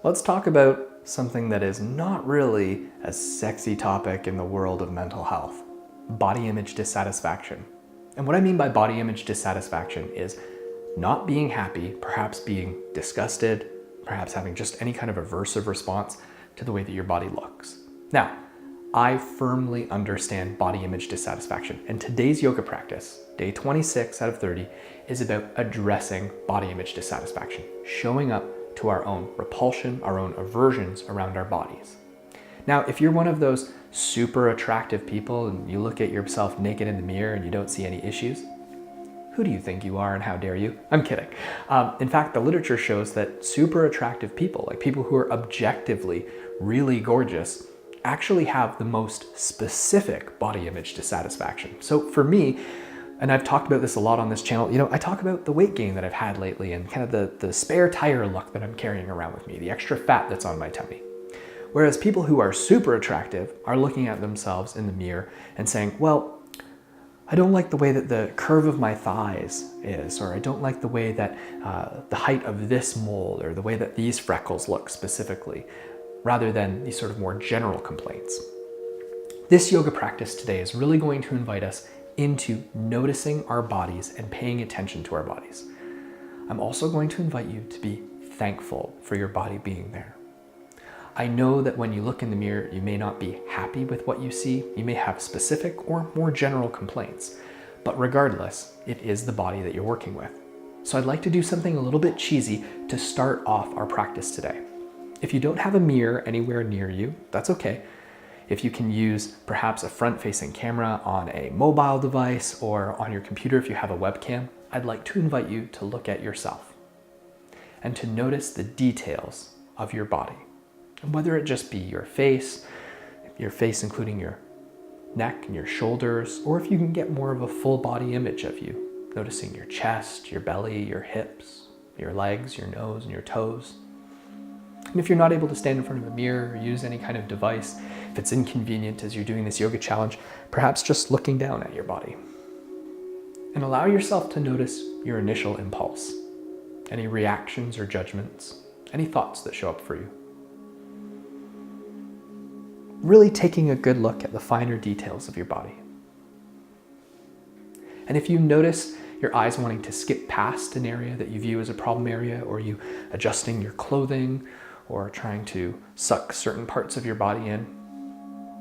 Let's talk about something that is not really a sexy topic in the world of mental health: body image dissatisfaction. And what I mean by body image dissatisfaction is not being happy, perhaps being disgusted, perhaps having just any kind of aversive response to the way that your body looks. Now, I firmly understand body image dissatisfaction, and today's yoga practice, day 26 out of 30, is about addressing body image dissatisfaction, showing up to our own repulsion, our own aversions around our bodies. Now, if you're one of those super attractive people and you look at yourself naked in the mirror and you don't see any issues, who do you think you are and how dare you? I'm kidding. In fact, the literature shows that super attractive people, like people who are objectively really gorgeous, actually have the most specific body image dissatisfaction. So for me, and I've talked about this a lot on this channel, I talk about the weight gain that I've had lately and kind of the spare tire look that I'm carrying around with me, the extra fat that's on my tummy. Whereas people who are super attractive are looking at themselves in the mirror and saying, well, I don't like the way that the curve of my thighs is, or I don't like the way that the height of this mole, or the way that these freckles look specifically, rather than these sort of more general complaints. This yoga practice today is really going to invite us into noticing our bodies and paying attention to our bodies. I'm also going to invite you to be thankful for your body being there. I know that when you look in the mirror, you may not be happy with what you see. You may have specific or more general complaints, but regardless, it is the body that you're working with. So I'd like to do something a little bit cheesy to start off our practice today. If you don't have a mirror anywhere near you, that's okay. If you can use perhaps a front-facing camera on a mobile device or on your computer if you have a webcam, I'd like to invite you to look at yourself and to notice the details of your body. And whether it just be your face including your neck and your shoulders, or if you can get more of a full body image of you, noticing your chest, your belly, your hips, your legs, your nose, and your toes. And if you're not able to stand in front of a mirror or use any kind of device, if it's inconvenient as you're doing this yoga challenge, perhaps just looking down at your body. And allow yourself to notice your initial impulse, any reactions or judgments, any thoughts that show up for you. Really taking a good look at the finer details of your body. And if you notice your eyes wanting to skip past an area that you view as a problem area, or you adjusting your clothing, or trying to suck certain parts of your body in,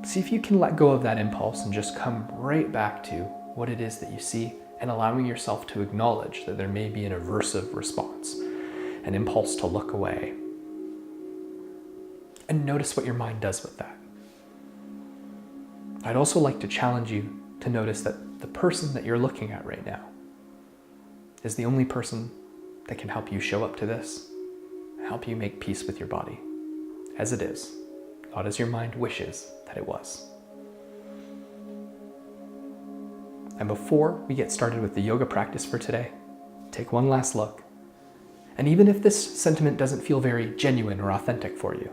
see if you can let go of that impulse and just come right back to what it is that you see, and allowing yourself to acknowledge that there may be an aversive response, an impulse to look away. And notice what your mind does with that. I'd also like to challenge you to notice that the person that you're looking at right now is the only person that can help you show up to this, help you make peace with your body as it is, not as your mind wishes that it was. And before we get started with the yoga practice for today, take one last look. And even if this sentiment doesn't feel very genuine or authentic for you,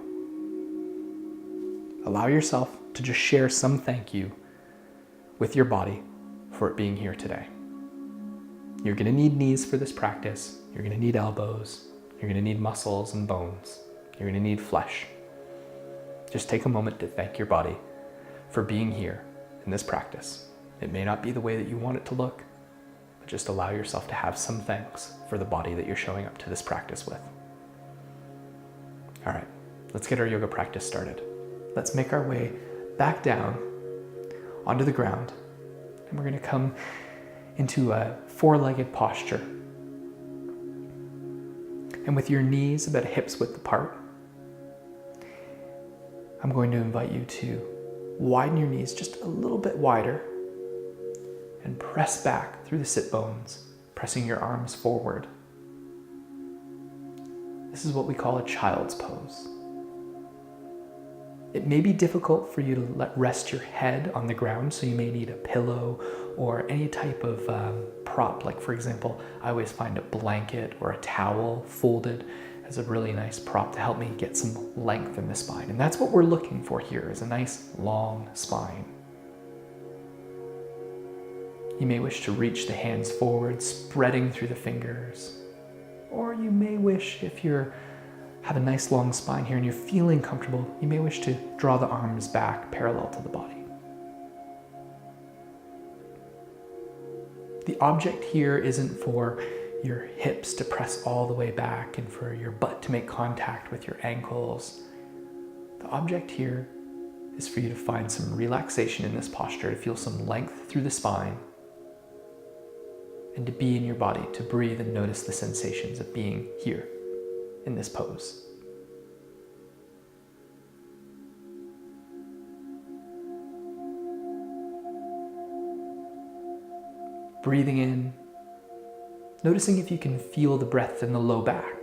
allow yourself to just share some thank you with your body for it being here today. You're going to need knees for this practice. You're going to need elbows. You're going to need muscles and bones. You're going to need flesh. Just take a moment to thank your body for being here in this practice. It may not be the way that you want it to look, but just allow yourself to have some thanks for the body that you're showing up to this practice with. All right, let's get our yoga practice started. Let's make our way back down onto the ground, and we're going to come into a four-legged posture. And with your knees about hips width apart, I'm going to invite you to widen your knees just a little bit wider and press back through the sit bones, pressing your arms forward. This is what we call a child's pose. It may be difficult for you to rest your head on the ground, so you may need a pillow or any type of prop. Like, for example, I always find a blanket or a towel folded as a really nice prop to help me get some length in the spine. And that's what we're looking for here, is a nice long spine. You may wish to reach the hands forward, spreading through the fingers. Or you may wish, if you're have a nice long spine here and you're feeling comfortable, you may wish to draw the arms back parallel to the body. The object here isn't for your hips to press all the way back and for your butt to make contact with your ankles. The object here is for you to find some relaxation in this posture, to feel some length through the spine, and to be in your body, to breathe and notice the sensations of being here in this pose. Breathing in, noticing if you can feel the breath in the low back.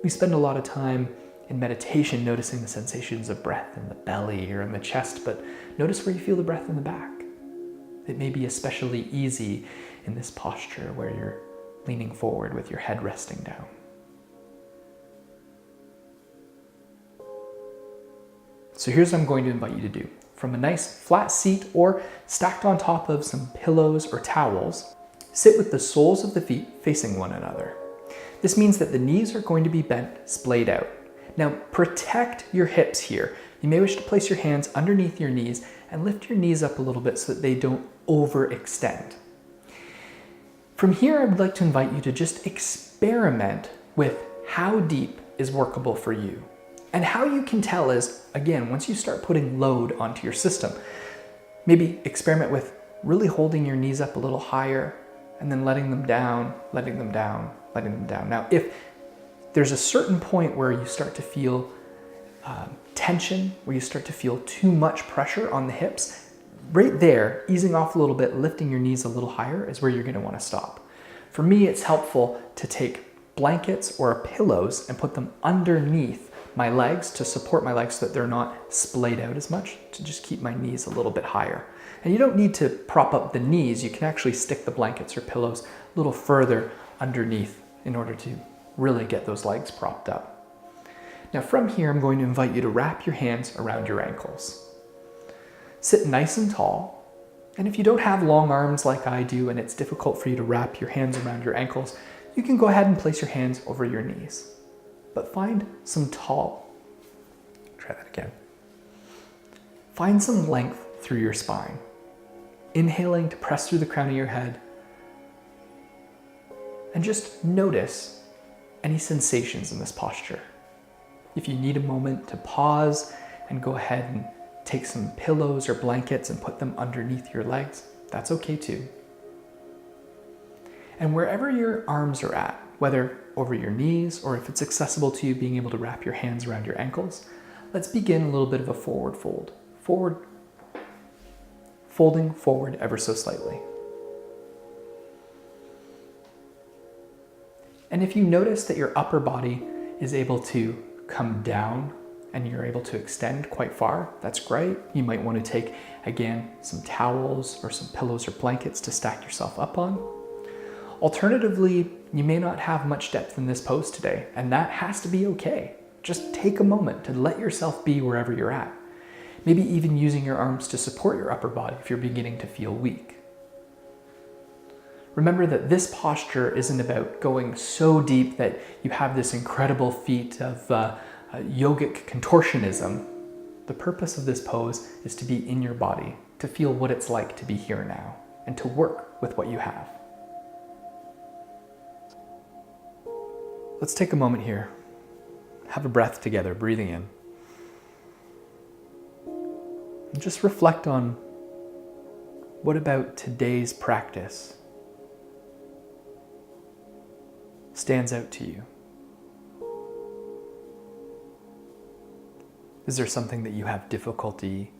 We spend a lot of time in meditation noticing the sensations of breath in the belly or in the chest, but notice where you feel the breath in the back. It may be especially easy in this posture where you're leaning forward with your head resting down. So here's what I'm going to invite you to do. From a nice flat seat or stacked on top of some pillows or towels, sit with the soles of the feet facing one another. This means that the knees are going to be bent, splayed out. Now protect your hips here. You may wish to place your hands underneath your knees and lift your knees up a little bit so that they don't overextend. From here, I would like to invite you to just experiment with how deep is workable for you. And how you can tell is, again, once you start putting load onto your system, maybe experiment with really holding your knees up a little higher and then letting them down, letting them down, letting them down. Now, if there's a certain point where you start to feel tension, where you start to feel too much pressure on the hips, right there, easing off a little bit, lifting your knees a little higher is where you're going to want to stop. For me, it's helpful to take blankets or pillows and put them underneath my legs to support my legs so that they're not splayed out as much, to just keep my knees a little bit higher. And you don't need to prop up the knees. You can actually stick the blankets or pillows a little further underneath in order to really get those legs propped up. Now from here, I'm going to invite you to wrap your hands around your ankles. Sit nice and tall. And if you don't have long arms like I do and it's difficult for you to wrap your hands around your ankles, you can go ahead and place your hands over your knees. But find some try that again. Find some length through your spine. Inhaling to press through the crown of your head. And just notice any sensations in this posture. If you need a moment to pause and go ahead and take some pillows or blankets and put them underneath your legs, that's okay too. And wherever your arms are at, whether over your knees or if it's accessible to you being able to wrap your hands around your ankles, let's begin a little bit of a forward fold. Folding forward ever so slightly. And if you notice that your upper body is able to come down and you're able to extend quite far, that's great. You might want to take, again, some towels or some pillows or blankets to stack yourself up on. Alternatively, you may not have much depth in this pose today, and that has to be okay. Just take a moment to let yourself be wherever you're at. Maybe even using your arms to support your upper body if you're beginning to feel weak. Remember that this posture isn't about going so deep that you have this incredible feat of yogic contortionism. The purpose of this pose is to be in your body, to feel what it's like to be here now, and to work with what you have. Let's take a moment here. Have a breath together, breathing in. And just reflect on what about today's practice stands out to you. Is there something that you have difficulty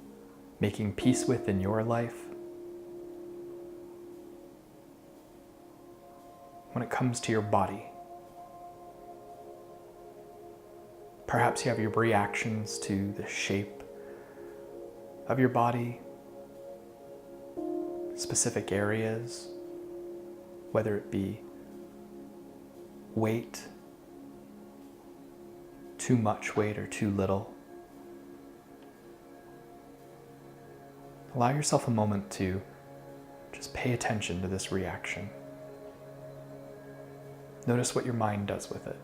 making peace with in your life? When it comes to your body, perhaps you have your reactions to the shape of your body, specific areas, whether it be weight, too much weight or too little. Allow yourself a moment to just pay attention to this reaction. Notice what your mind does with it.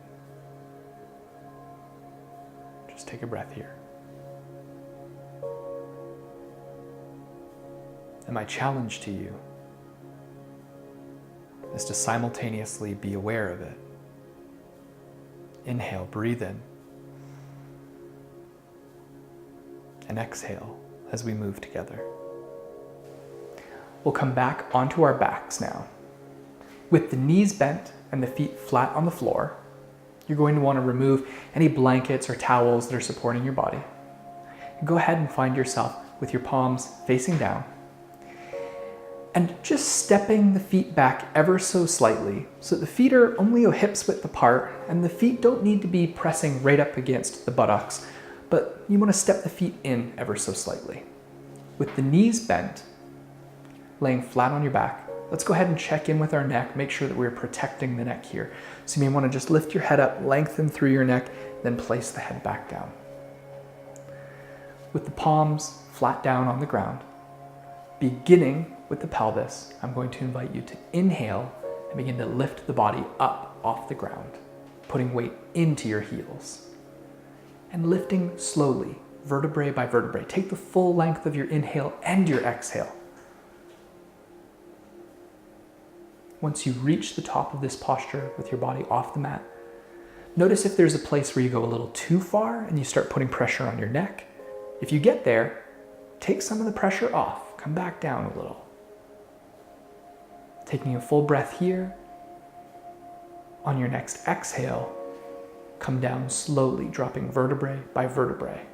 Just take a breath here. And my challenge to you is to simultaneously be aware of it. Inhale, breathe in. And exhale as we move together. We'll come back onto our backs now. With the knees bent and the feet flat on the floor, you're going to want to remove any blankets or towels that are supporting your body. Go ahead and find yourself with your palms facing down. And just stepping the feet back ever so slightly so that the feet are only a hip's width apart and the feet don't need to be pressing right up against the buttocks, but you want to step the feet in ever so slightly. With the knees bent, laying flat on your back, let's go ahead and check in with our neck, make sure that we're protecting the neck here. So you may want to just lift your head up, lengthen through your neck, then place the head back down. With the palms flat down on the ground, beginning with the pelvis, I'm going to invite you to inhale and begin to lift the body up off the ground, putting weight into your heels. And lifting slowly, vertebrae by vertebrae. Take the full length of your inhale and your exhale. Once you reach the top of this posture with your body off the mat, notice if there's a place where you go a little too far and you start putting pressure on your neck. If you get there, take some of the pressure off. Come back down a little. Taking a full breath here. On your next exhale, come down slowly, dropping vertebrae by vertebrae.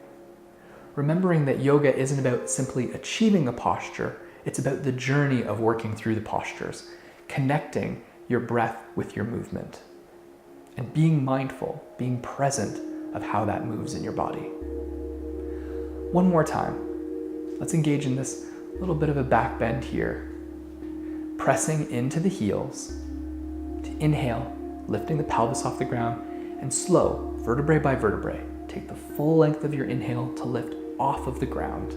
Remembering that yoga isn't about simply achieving a posture, it's about the journey of working through the postures, connecting your breath with your movement, and being mindful, being present of how that moves in your body. One more time. Let's engage in this little bit of a back bend here. Pressing into the heels to inhale, lifting the pelvis off the ground, and slow, vertebrae by vertebrae, take the full length of your inhale to lift off of the ground.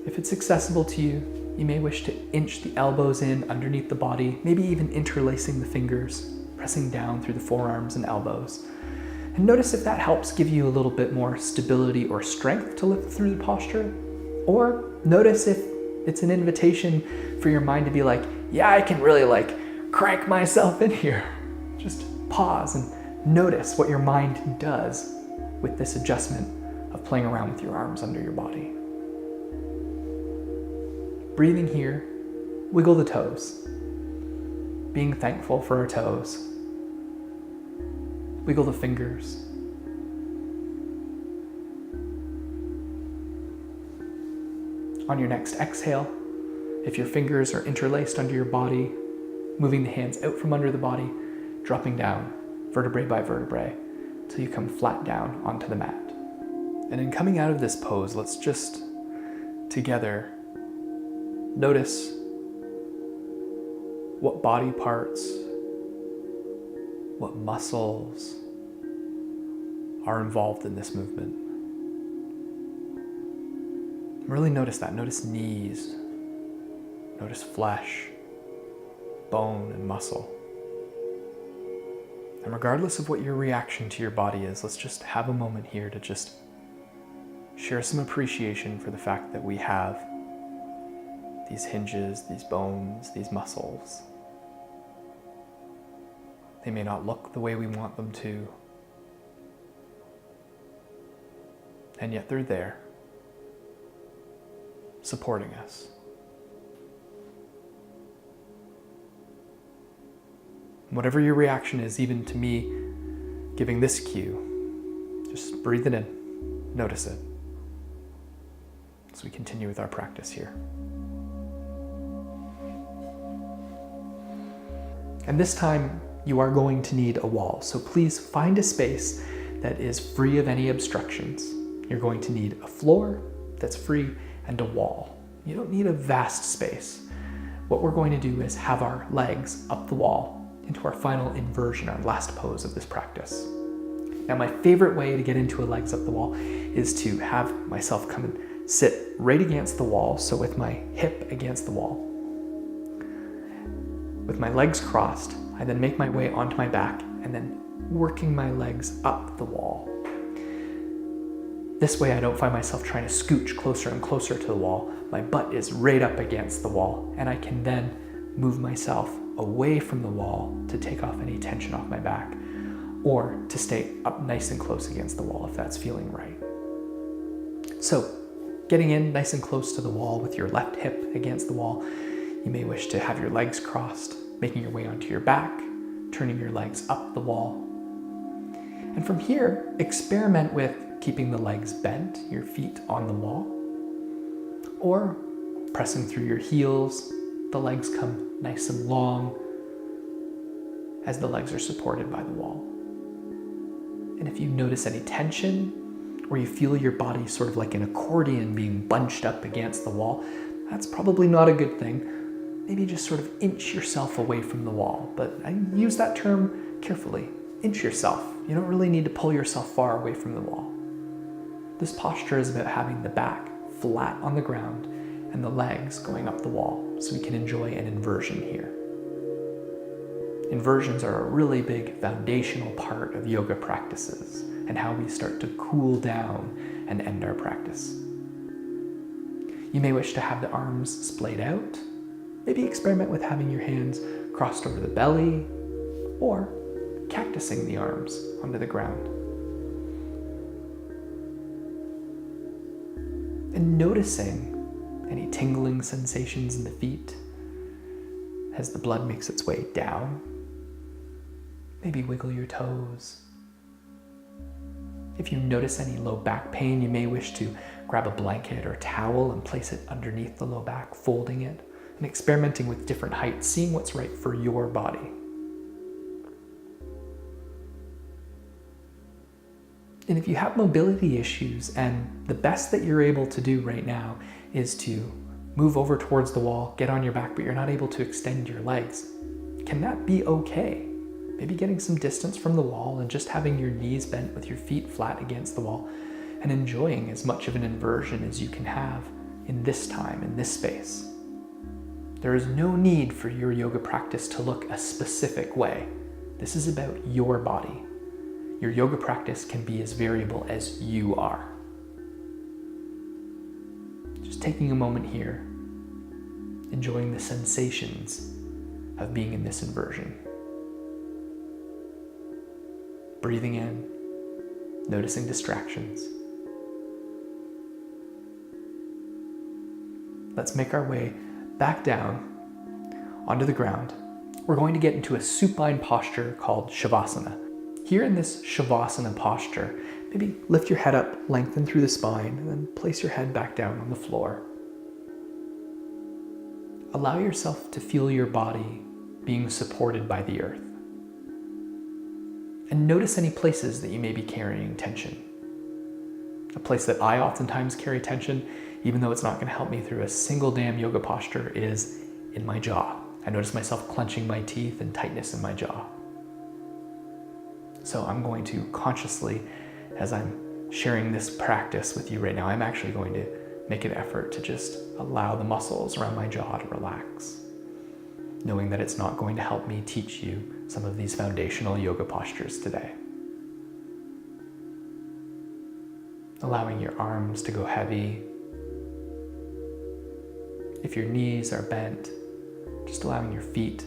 If it's accessible to you, you may wish to inch the elbows in underneath the body, maybe even interlacing the fingers, pressing down through the forearms and elbows. And notice if that helps give you a little bit more stability or strength to lift through the posture. Or notice if it's an invitation for your mind to be like, yeah, I can really crank myself in here. Just pause and notice what your mind does with this adjustment of playing around with your arms under your body. Breathing here, wiggle the toes. Being thankful for our toes. Wiggle the fingers. On your next exhale, if your fingers are interlaced under your body, moving the hands out from under the body, dropping down vertebrae by vertebrae till you come flat down onto the mat. And in coming out of this pose, let's just together notice what body parts, what muscles are involved in this movement. Really notice that. Notice knees, notice flesh, bone, and muscle. And regardless of what your reaction to your body is, let's just have a moment here to just share some appreciation for the fact that we have these hinges, these bones, these muscles. They may not look the way we want them to, and yet they're there, supporting us. Whatever your reaction is, even to me giving this cue, just breathe it in, notice it, as we continue with our practice here. And this time, you are going to need a wall, so please find a space that is free of any obstructions. You're going to need a floor that's free and a wall. You don't need a vast space. What we're going to do is have our legs up the wall into our final inversion, our last pose of this practice. Now, my favorite way to get into a legs up the wall is to have myself come and sit right against the wall, so with my hip against the wall. With my legs crossed, I then make my way onto my back and then working my legs up the wall. This way I don't find myself trying to scooch closer and closer to the wall. My butt is right up against the wall, and I can then move myself away from the wall to take off any tension off my back, or to stay up nice and close against the wall if that's feeling right. So, getting in nice and close to the wall with your left hip against the wall, you may wish to have your legs crossed, making your way onto your back, turning your legs up the wall. And from here, experiment with keeping the legs bent, your feet on the wall, or pressing through your heels. The legs come nice and long as the legs are supported by the wall. And if you notice any tension, or you feel your body sort of like an accordion being bunched up against the wall, that's probably not a good thing. Maybe just sort of inch yourself away from the wall. But I use that term carefully. Inch yourself. You don't really need to pull yourself far away from the wall. This posture is about having the back flat on the ground and the legs going up the wall, so we can enjoy an inversion here. Inversions are a really big foundational part of yoga practices and how we start to cool down and end our practice. You may wish to have the arms splayed out. Maybe experiment with having your hands crossed over the belly, or cactusing the arms onto the ground. And noticing any tingling sensations in the feet as the blood makes its way down. Maybe wiggle your toes. If you notice any low back pain, you may wish to grab a blanket or towel and place it underneath the low back, folding it, and experimenting with different heights, seeing what's right for your body. And if you have mobility issues, and the best that you're able to do right now is to move over towards the wall, get on your back, but you're not able to extend your legs, can that be okay? Maybe getting some distance from the wall and just having your knees bent with your feet flat against the wall and enjoying as much of an inversion as you can have in this time, in this space. There is no need for your yoga practice to look a specific way. This is about your body. Your yoga practice can be as variable as you are. Just taking a moment here, enjoying the sensations of being in this inversion. Breathing in, noticing distractions. Let's make our way back down onto the ground. We're going to get into a supine posture called Shavasana. Here in this Shavasana posture, maybe lift your head up, lengthen through the spine, and then place your head back down on the floor. Allow yourself to feel your body being supported by the earth. And notice any places that you may be carrying tension. A place that I oftentimes carry tension, even though it's not going to help me through a single damn yoga posture, is in my jaw. I notice myself clenching my teeth and tightness in my jaw. So I'm going to consciously, as I'm sharing this practice with you right now, I'm actually going to make an effort to just allow the muscles around my jaw to relax, knowing that it's not going to help me teach you some of these foundational yoga postures today. Allowing your arms to go heavy. If your knees are bent, just allowing your feet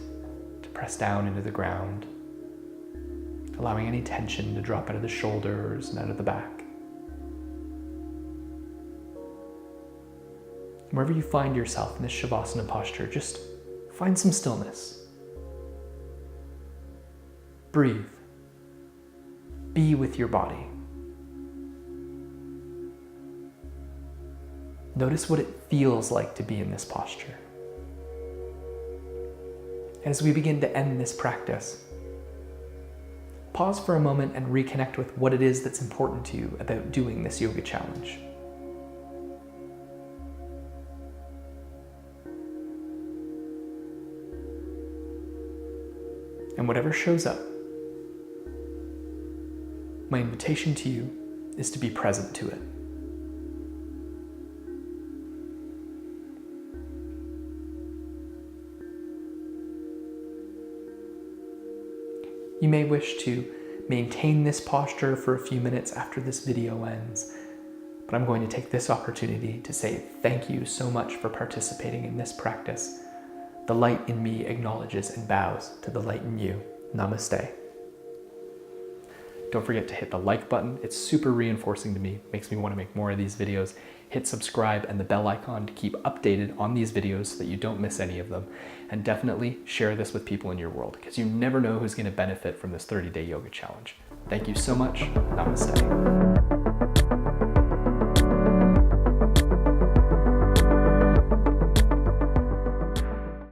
to press down into the ground. Allowing any tension to drop out of the shoulders and out of the back. Wherever you find yourself in this Shavasana posture, just find some stillness. Breathe. Be with your body. Notice what it feels like to be in this posture. As we begin to end this practice, pause for a moment and reconnect with what it is that's important to you about doing this yoga challenge. And whatever shows up, my invitation to you is to be present to it. You may wish to maintain this posture for a few minutes after this video ends. But I'm going to take this opportunity to say thank you so much for participating in this practice. The light in me acknowledges and bows to the light in you. Namaste. Don't forget to hit the like button. It's super reinforcing to me, makes me want to make more of these videos. Hit subscribe and the bell icon to keep updated on these videos so that you don't miss any of them. And definitely share this with people in your world, because you never know who's going to benefit from this 30-day yoga challenge. Thank you so much. Namaste.